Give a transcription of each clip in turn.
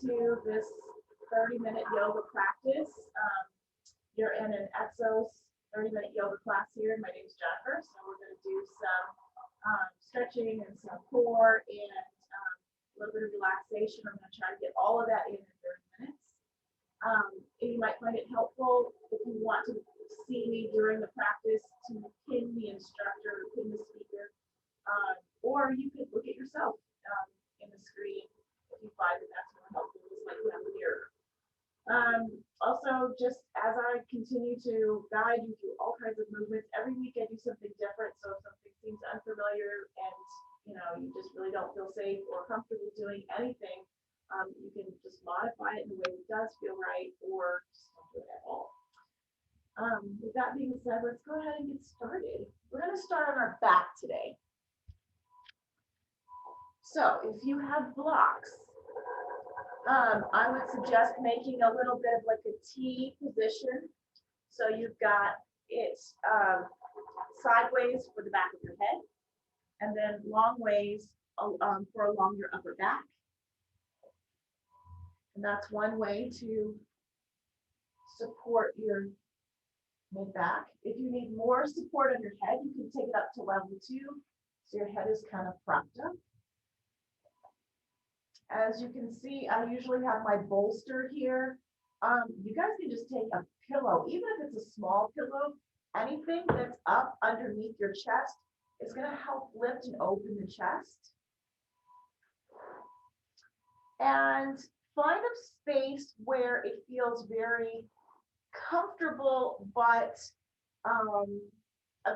to this 30-minute yoga practice. You're in an Exos 30-minute yoga class here. My name is Jennifer, so we're going to do some stretching and some core and a little bit of relaxation. I'm going to try to get all of that in 30 minutes. You might find it helpful if you want to see me during the practice to pin the instructor, pin the speaker, or you could look at yourself in the screen if you find that that's more helpful, just like you have a mirror. Also, just as I continue to guide you through all kinds of movements, every week I do something different. So if something seems unfamiliar and you just really don't feel safe or comfortable doing anything, you can just modify it in a way that does feel right, or just don't do it at all. With that being said, let's go ahead and get started. We're going to start on our back today. So if you have blocks, I would suggest making a little bit of like a T position. So you've got it sideways for the back of your head, and then long ways for along your upper back. And that's one way to support your mid back. If you need more support on your head, you can take it up to level 2. So your head is kind of propped up. As you can see, I usually have my bolster here. You guys can just take a pillow, even if it's a small pillow, anything that's up underneath your chest is going to help lift and open the chest. And find a space where it feels very comfortable, but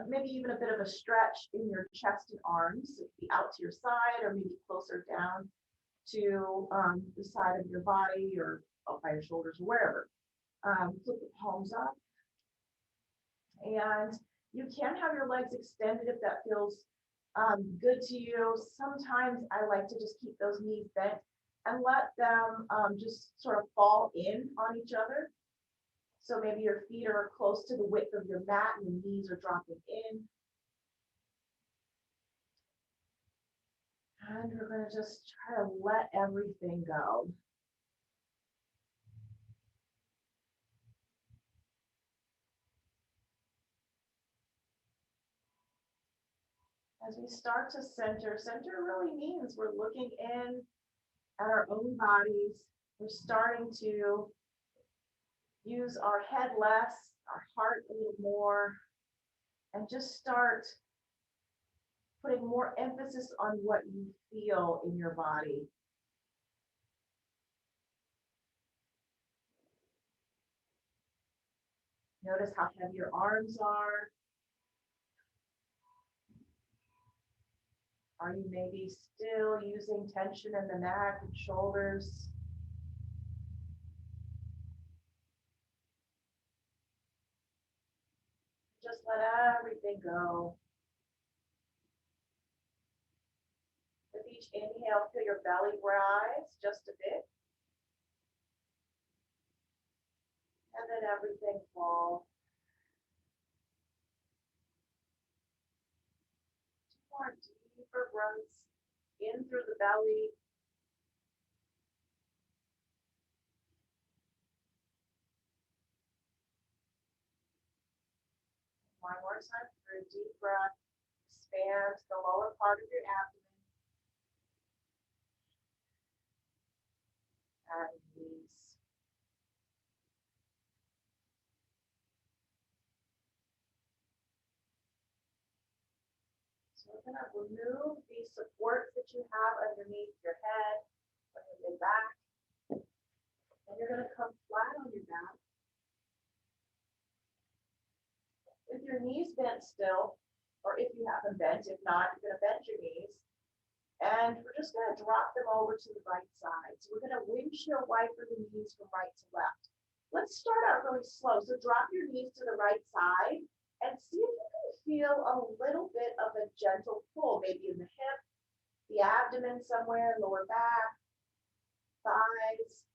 maybe even a bit of a stretch in your chest and arms. So it could be out to your side or maybe closer down to the side of your body or up by your shoulders or wherever. Flip the palms up. And you can have your legs extended if that feels good to you. Sometimes I like to just keep those knees bent and let them just sort of fall in on each other. So maybe your feet are close to the width of your mat and the knees are dropping in. And we're going to just try to let everything go. As we start to center, center really means we're looking in at our own bodies. We're starting to use our head less, our heart a little more, and just start putting more emphasis on what you feel in your body. Notice how heavy your arms are. Are you maybe still using tension in the neck and shoulders? Just let everything go. With each inhale, feel your belly rise just a bit. And then everything fall. 2 more deeper breaths in through the belly. One more time for a deep breath. Expand the lower part of your abdomen. And release. So we're going to remove the supports that you have underneath your head or your mid back. And you're going to come flat on your back. With your knees bent still, or if you have them bent, if not, you're going to bend your knees. And we're just going to drop them over to the right side. So we're going to windshield wiper the knees from right to left. Let's start out really slow. So drop your knees to the right side and see if you can feel a little bit of a gentle pull, maybe in the hip, the abdomen somewhere, lower back, thighs.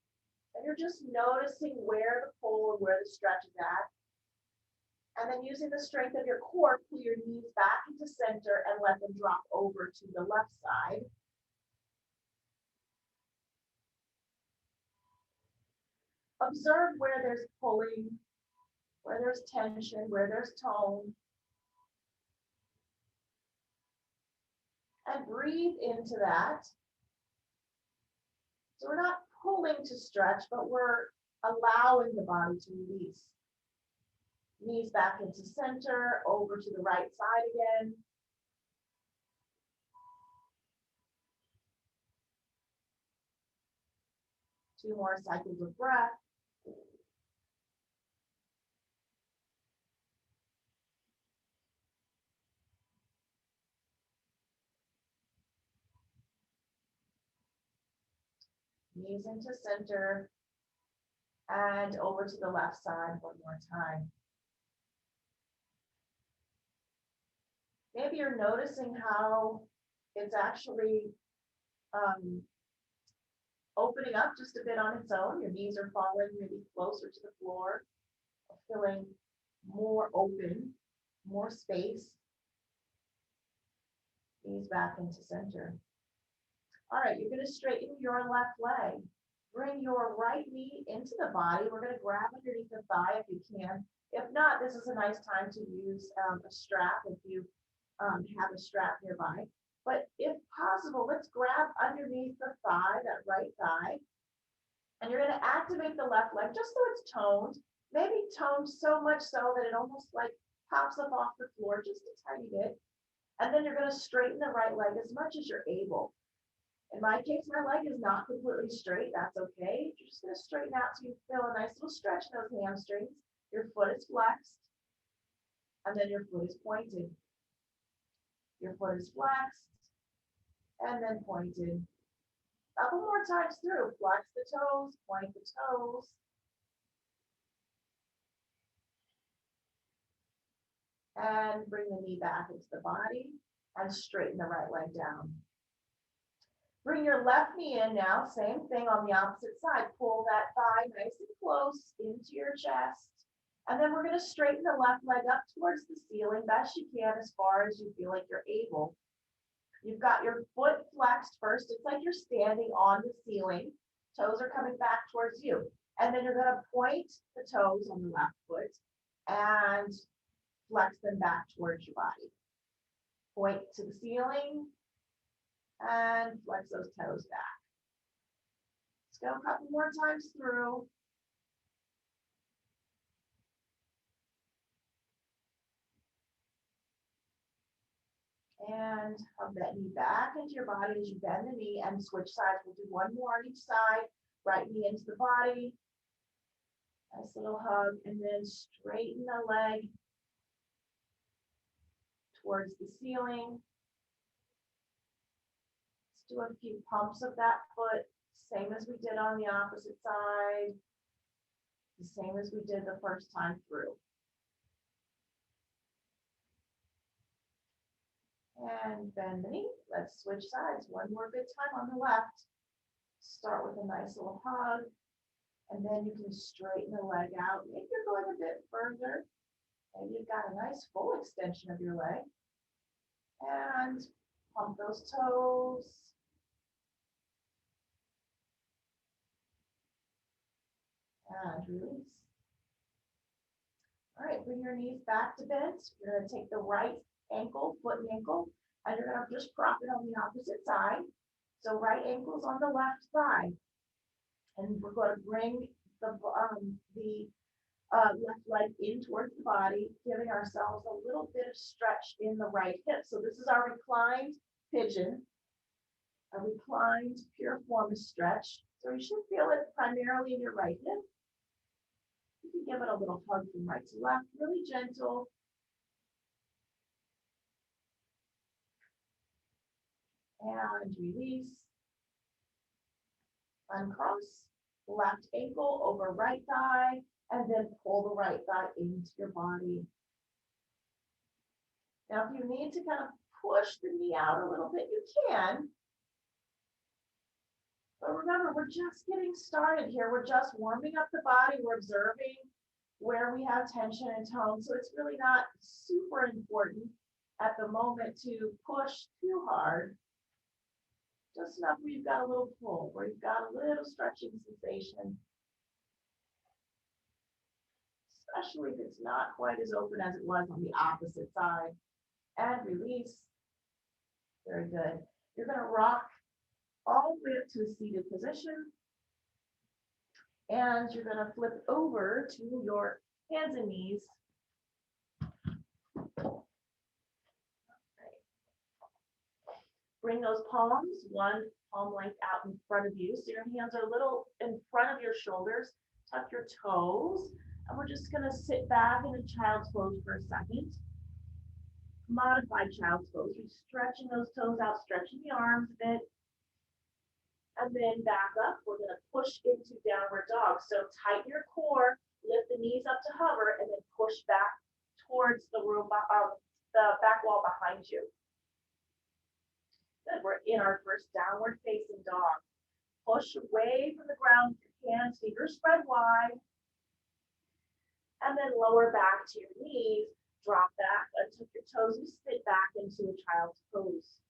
And you're just noticing where the pull and where the stretch is at. And then using the strength of your core, pull your knees back into center and let them drop over to the left side. observe where there's pulling, where there's tension, where there's tone. And breathe into that. So we're not pulling to stretch, but we're allowing the body to release. Knees back into center, over to the right side again. Two more cycles of breath. Knees into center and over to the left side one more time. Maybe you're noticing how it's actually opening up just a bit on its own. Your knees are falling maybe closer to the floor, feeling more open, more space. Knees back into center. All right, you're going to straighten your left leg. Bring your right knee into the body. We're going to grab underneath the thigh if you can. If not, this is a nice time to use a strap if you have a strap nearby. But if possible, let's grab underneath the thigh, that right thigh. And you're going to activate the left leg just so it's toned. Maybe toned so much so that it almost like pops up off the floor just a tiny bit. And then you're going to straighten the right leg as much as you're able. In my case, my leg is not completely straight. That's okay. You're just going to straighten out so you feel a nice little stretch in those hamstrings. Your foot is flexed, and then your foot is pointed. Your foot is flexed, and then pointed. A couple more times through. Flex the toes, point the toes. And bring the knee back into the body and straighten the right leg down. Bring your left knee in now, same thing on the opposite side. Pull that thigh nice and close into your chest. And then we're going to straighten the left leg up towards the ceiling best you can as far as you feel like you're able. You've got your foot flexed first. It's like you're standing on the ceiling. Toes are coming back towards you. And then you're going to point the toes on the left foot and flex them back towards your body. Point to the ceiling and flex those toes back. Let's go a couple more times through. And hug that knee back into your body as you bend the knee and switch sides. We'll do one more on each side. Right knee into the body. Nice little hug. And then straighten the leg towards the ceiling. Let's do a few pumps of that foot. Same as we did on the opposite side. The same as we did the first time through. And bend the knee. Let's switch sides. One more good time on the left. Start with a nice little hug. And then you can straighten the leg out. Maybe you're going a bit further. Maybe you've got a nice full extension of your leg. And pump those toes. And release. All right, bring your knees back to bent. You're going to take the right ankle, foot and ankle, and you're going to just prop it on the opposite side. So right ankle's on the left thigh. And we're going to bring the left leg in towards the body, giving ourselves a little bit of stretch in the right hip. So this is our reclined pigeon, a reclined piriformis stretch. So you should feel it primarily in your right hip. You can give it a little hug from right to left, really gentle. And release. Uncross, left ankle over right thigh, and then pull the right thigh into your body. Now, if you need to kind of push the knee out a little bit, you can. But remember, we're just getting started here. We're just warming up the body. We're observing where we have tension and tone. So it's really not super important at the moment to push too hard. Just enough where you've got a little pull, where you've got a little stretching sensation. especially if it's not quite as open as it was on the opposite side. And release. Very good. You're going to rock all the way up to a seated position. And you're going to flip over to your hands and knees. Bring those palms, one palm length out in front of you. So your hands are a little in front of your shoulders. Tuck your toes. And we're just going to sit back in a child's pose for a second. Modified child's pose. You're stretching those toes out, stretching the arms a bit. And then back up. We're going to push into downward dog. So tighten your core, lift the knees up to hover, and then push back towards the back wall behind you. Good. We're in our first downward facing dog. Push away from the ground with your hands, fingers spread wide. And then lower back to your knees, drop back, untuck your toes, and sit back into a child's pose.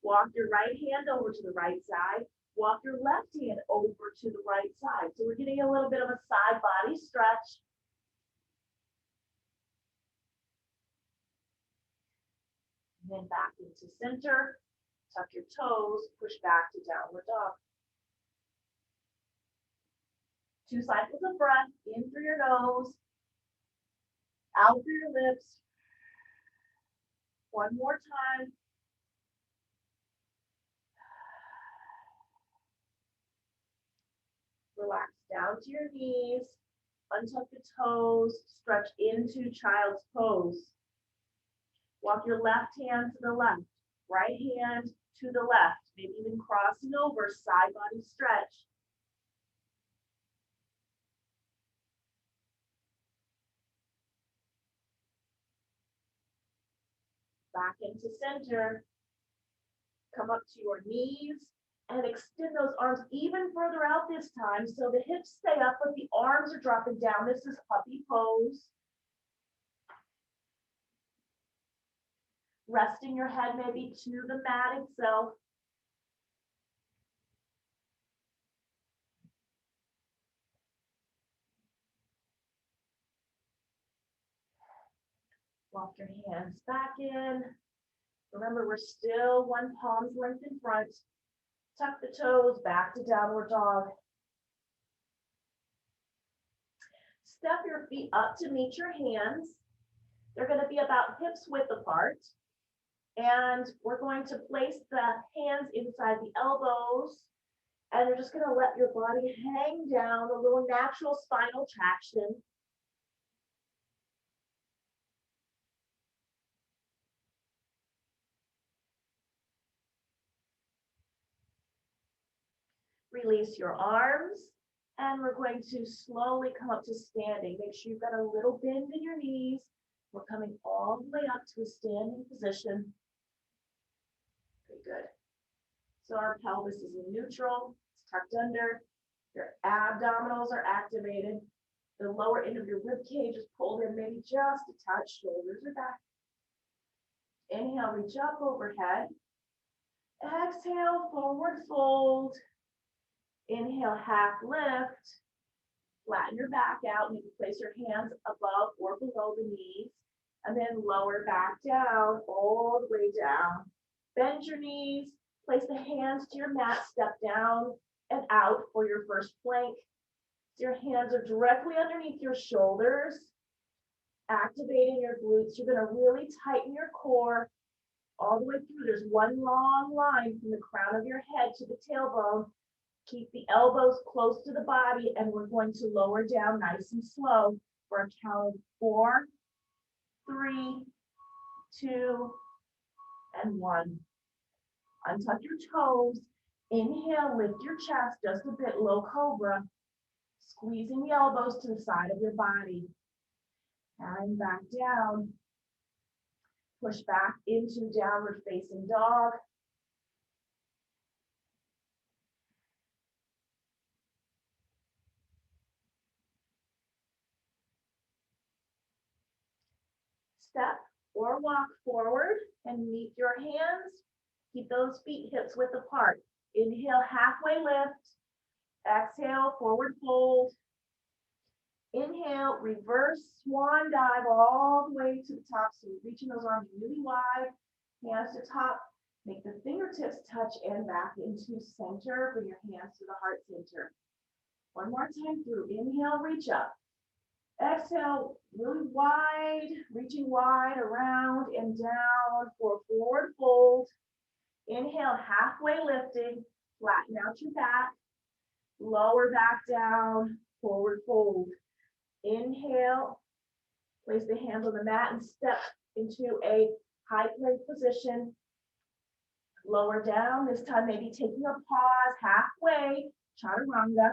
Walk your right hand over to the right side. Walk your left hand over to the right side. So we're getting a little bit of a side body stretch. And then back into center, tuck your toes, push back to downward dog. 2 cycles of breath, in through your nose, out through your lips. One more time. Relax down to your knees, untuck the toes, stretch into child's pose. Walk your left hand to the left, right hand to the left, maybe even crossing over, side body stretch. Back into center. Come up to your knees and extend those arms even further out this time so the hips stay up, but the arms are dropping down. This is puppy pose. Resting your head maybe to the mat itself. Walk your hands back in. Remember, we're still one palm's length in front. Tuck the toes back to downward dog. Step your feet up to meet your hands. They're going to be about hips width apart. And we're going to place the hands inside the elbows. And you're just going to let your body hang down, a little natural spinal traction. Release your arms. And we're going to slowly come up to standing. Make sure you've got a little bend in your knees. We're coming all the way up to a standing position. Very good. So our pelvis is in neutral. It's tucked under. Your abdominals are activated. The lower end of your rib cage is pulled in, maybe just a touch. Shoulders are back. Inhale, reach up overhead. Exhale, forward fold. Inhale, half lift. Flatten your back out. Maybe place your hands above or below the knees. And then lower back down, all the way down. Bend your knees. Place the hands to your mat. Step down and out for your first plank. So your hands are directly underneath your shoulders. Activating your glutes. You're going to really tighten your core all the way through. There's one long line from the crown of your head to the tailbone. Keep the elbows close to the body, and we're going to lower down nice and slow for a count of 4, 3, 2, and 1. Untuck your toes. Inhale, lift your chest just a bit, low cobra. Squeezing the elbows to the side of your body. And back down. Push back into downward facing dog. Step or walk forward and meet your hands. Keep those feet hips width apart. Inhale, halfway lift. Exhale, forward fold. Inhale, reverse swan dive all the way to the top. So you're reaching those arms really wide, hands to top. Make the fingertips touch and back into center. Bring your hands to the heart center. One more time through. Inhale, reach up. Exhale, really wide, reaching wide around and down for forward fold. Inhale, halfway lifting, flatten out your back. Lower back down, forward fold. Inhale, place the hands on the mat and step into a high plank position. Lower down, this time maybe taking a pause halfway, chaturanga.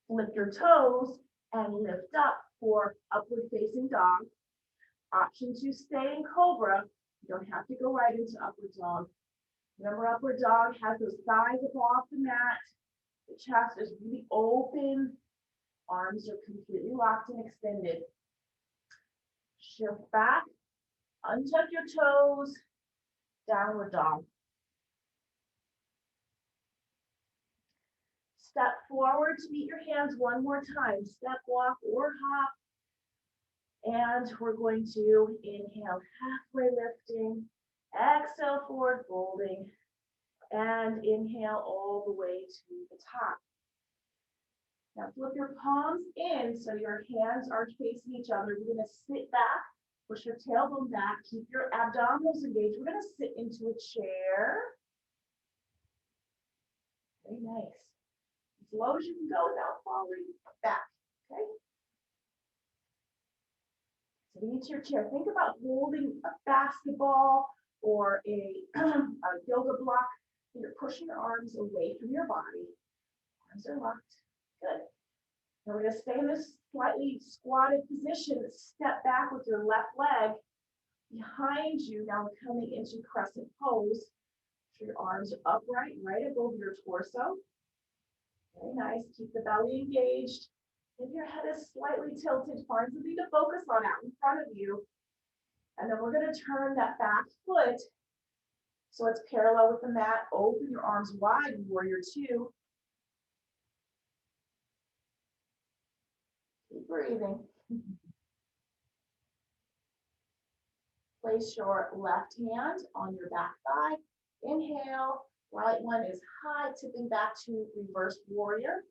Lift your toes and lift up for upward facing dog. Option to stay in cobra. You don't have to go right into upward dog. Remember, upward dog has those thighs up off the mat. The chest is really open. Arms are completely locked and extended. Shift back, untuck your toes, downward dog. Step forward to meet your hands one more time. Step, walk, or hop. And we're going to inhale, halfway lifting. Exhale, forward folding. And inhale all the way to the top. Now flip your palms in so your hands are facing each other. We're going to sit back, push your tailbone back, keep your abdominals engaged. We're going to sit into a chair. Very nice. As low as you can go without falling back, okay? Sitting into your chair. Think about holding a basketball or a yoga block. You're pushing your arms away from your body. Arms are locked. Good. Now we're going to stay in this slightly squatted position. Step back with your left leg behind you. Now we're coming into crescent pose. So your arms are upright, right above your torso. Very nice. Keep the belly engaged. If your head is slightly tilted, find something to focus on out in front of you. And then we're going to turn that back foot so it's parallel with the mat. Open your arms wide, warrior two. Keep breathing. Place your left hand on your back thigh. Inhale. Right one is high, tipping back to reverse warrior.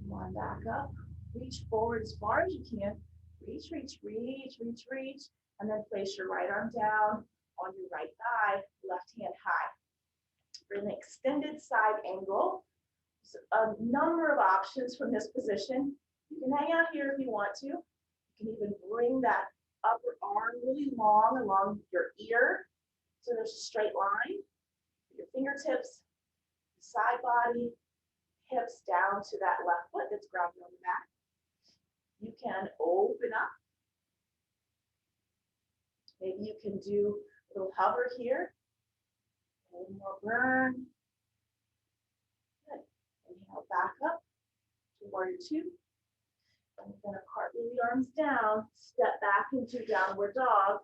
One back up. Reach forward as far as you can. Reach, reach, reach, reach, reach. And then place your right arm down on your right thigh, left hand high. For an extended side angle, so a number of options from this position. You can hang out here if you want to. You can even bring that upper arm really long along your ear so there's a straight line. Your fingertips, side body, hips down to that left foot that's grounded on the mat. You can open up. Maybe you can do a little hover here. A little more burn. Good. Inhale back up to warrior two. And then a cartwheel the arms down. Step back into downward dog.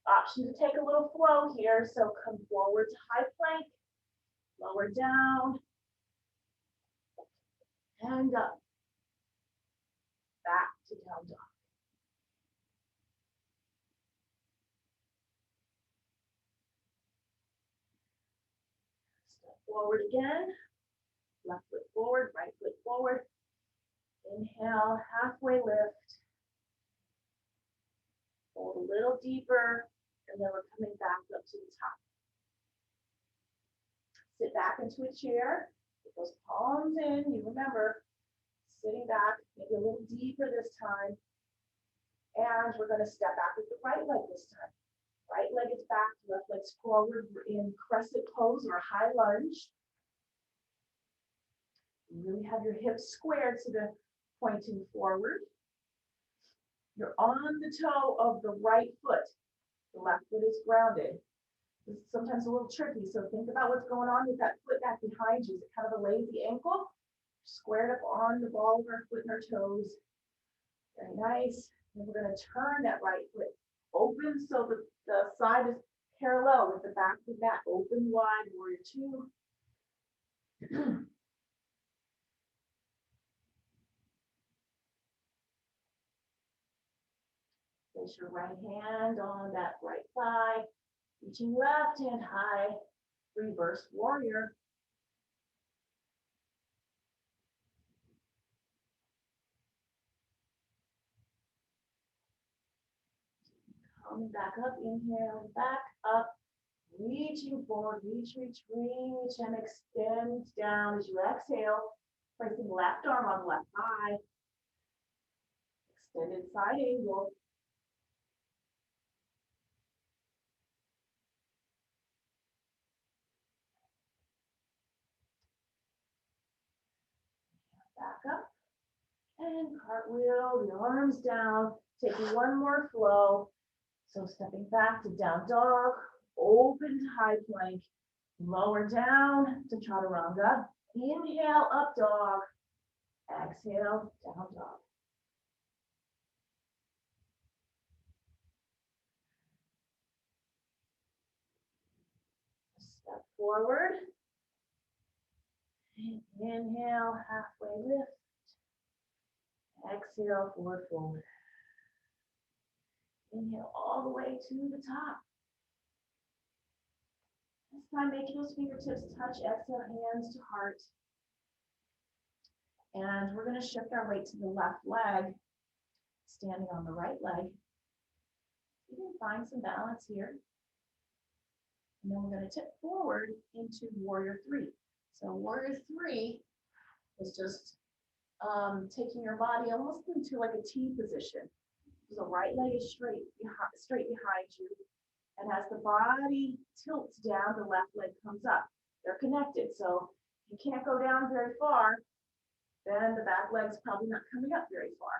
Option to take a little flow here. So come forward to high plank. Lower down. And up. Back to down dog. Step forward again. Left foot forward, right foot forward. Inhale, halfway lift. Hold a little deeper, and then we're coming back up to the top. Sit back into a chair. Put those palms in. You remember, sitting back, maybe a little deeper this time. And we're going to step back with the right leg this time. Right leg is back, left leg's forward. We're in crescent pose or high lunge. You really have your hips squared so they're pointing forward. You're on the toe of the right foot. The left foot is grounded. This is sometimes a little tricky, so think about what's going on with that foot back behind you. Is it kind of a lazy ankle? Squared up on the ball of our foot and our toes. Very nice. And we're going to turn that right foot open so the side is parallel with the back of the mat, open wide, warrior two. Place your right hand on that right thigh, reaching left hand high, reverse warrior. Coming back up, inhale, back up, reaching forward, reach, and extend down as you exhale, placing left arm on left thigh, extended side angle. Back up, and cartwheel, the arms down, taking one more flow. So stepping back to down dog, open to high plank, lower down to chaturanga. Inhale, up dog. Exhale, down dog. Step forward. Inhale, halfway lift. Exhale, forward fold. Inhale all the way to the top. This time, making those fingertips touch. Exhale, hands to heart. And we're going to shift our weight to the left leg, standing on the right leg. You can find some balance here. And then we're going to tip forward into warrior three. So warrior three is just taking your body almost into like a T position. So the right leg is straight behind you. And as the body tilts down, the left leg comes up. They're connected. So you can't go down very far, then the back leg's probably not coming up very far.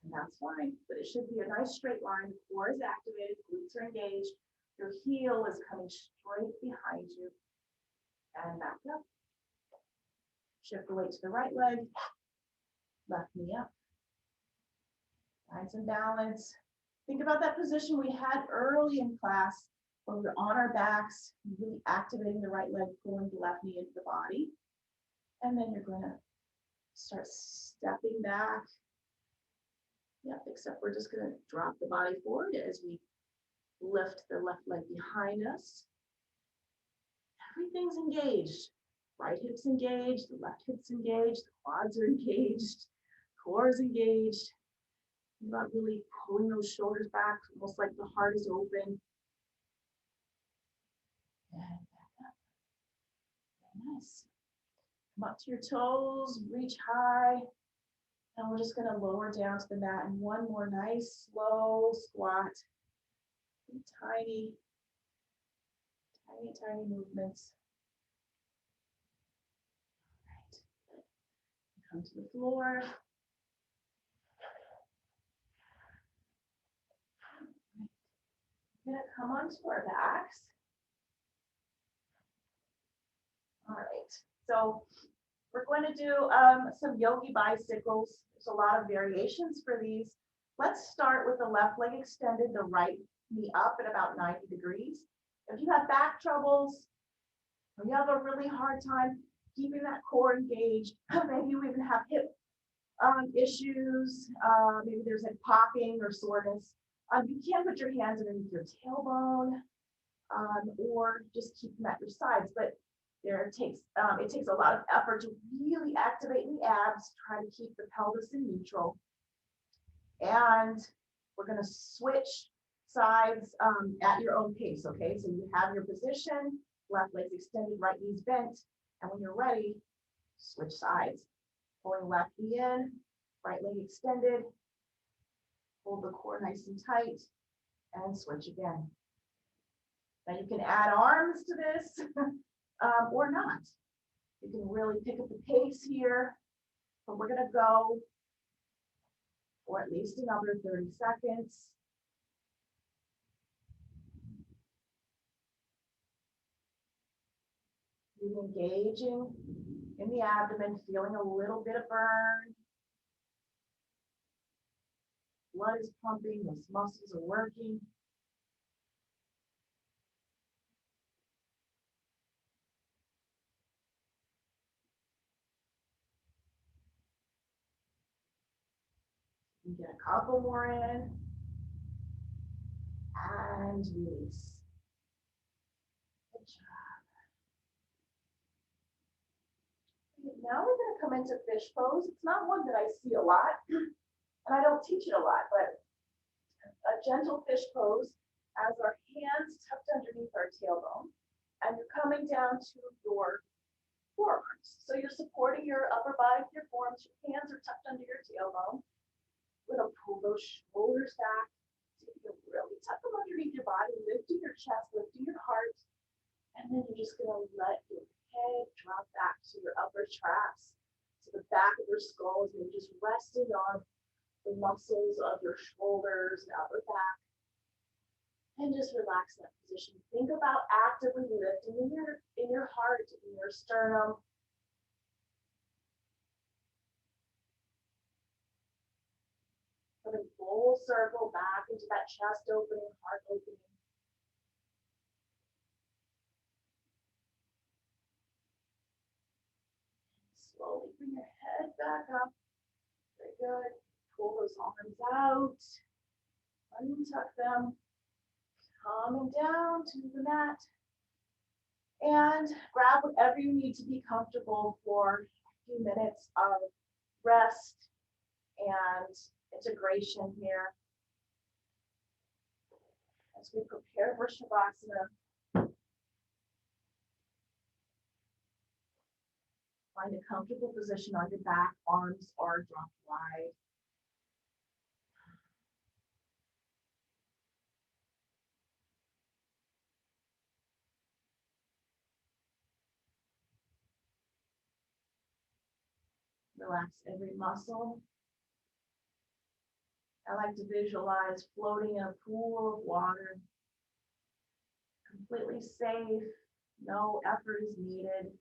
And that's fine, but it should be a nice straight line. The core is activated, glutes are engaged. Your heel is coming straight behind you. And back up. Shift the weight to the right leg, left knee up. Find some balance. Think about that position we had early in class where we're on our backs, really activating the right leg, pulling the left knee into the body. And then you're going to start stepping back. Yep, except we're just going to drop the body forward as we lift the left leg behind us. Everything's engaged. Right hip's engaged, the left hip's engaged, the quads are engaged, core is engaged. You're not really pulling those shoulders back, almost like the heart is open. And back up. Very nice. Come up to your toes, reach high. And we're just going to lower down to the mat. And one more nice, slow squat. Tiny movements. All right. Come to the floor. We're going to come onto our backs. All right. So we're going to do some yogi bicycles. There's a lot of variations for these. Let's start with the left leg extended, the right knee up at about 90 degrees. If you have back troubles, or you have a really hard time keeping that core engaged, maybe you even have hip issues, maybe there's like popping or soreness, you can put your hands underneath your tailbone or just keep them at your sides. But it takes a lot of effort to really activate the abs, try to keep the pelvis in neutral. And we're going to switch sides at your own pace, okay? So you have your position, left leg's extended, right knee's bent, and when you're ready, switch sides. Pulling left knee in, right leg extended, hold the core nice and tight, and switch again. Now you can add arms to this or not. You can really pick up the pace here, but we're gonna go for at least another 30 seconds. Really engaging in the abdomen, feeling a little bit of burn. Blood is pumping, those muscles are working. And get a couple more in. And release. Good job. Now we're going to come into fish pose. It's not one that I see a lot, and I don't teach it a lot, but a gentle fish pose as our hands tucked underneath our tailbone, and you're coming down to your forearms. So you're supporting your upper body with your forearms. Your hands are tucked under your tailbone. We're going to pull those shoulders back. So you can really tuck them underneath your body, lifting your chest, lifting your heart. And then you're just going to let your head drop back to your upper traps, to the back of your skull, and you're just resting on the muscles of your shoulders and upper back. And just relax that position. Think about actively lifting in your heart, in your sternum. Coming full circle back into that chest opening, heart opening. Slowly bring your head back up. Very good. Pull those arms out. Untuck them. Coming down to the mat. And grab whatever you need to be comfortable for a few minutes of rest and integration here. As we prepare for Shavasana, find a comfortable position on your back, arms are dropped wide. Relax every muscle. I like to visualize floating in a pool of water, completely safe, no effort is needed.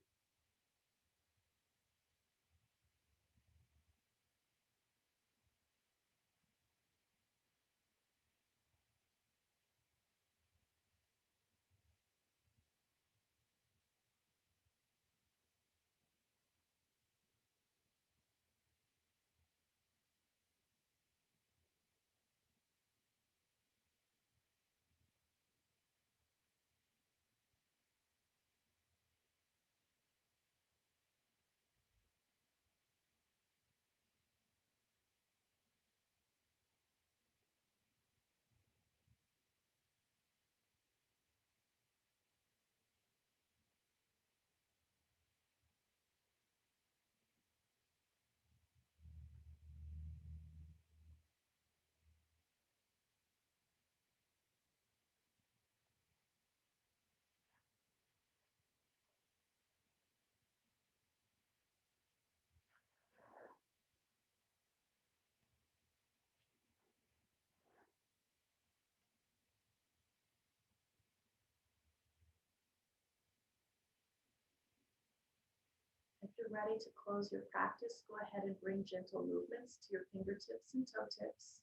If you're ready to close your practice, go ahead and bring gentle movements to your fingertips and toe tips.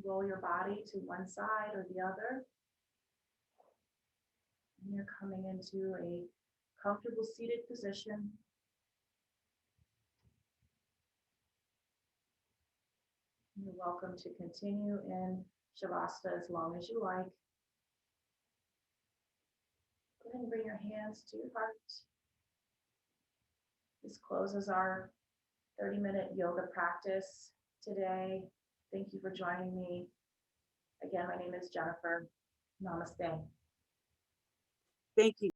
Roll your body to one side or the other. And you're coming into a comfortable seated position. You're welcome to continue in Shavasana as long as you like. Go ahead and bring your hands to your heart. This closes our 30-minute yoga practice today. Thank you for joining me. Again, my name is Jennifer. Namaste. Thank you.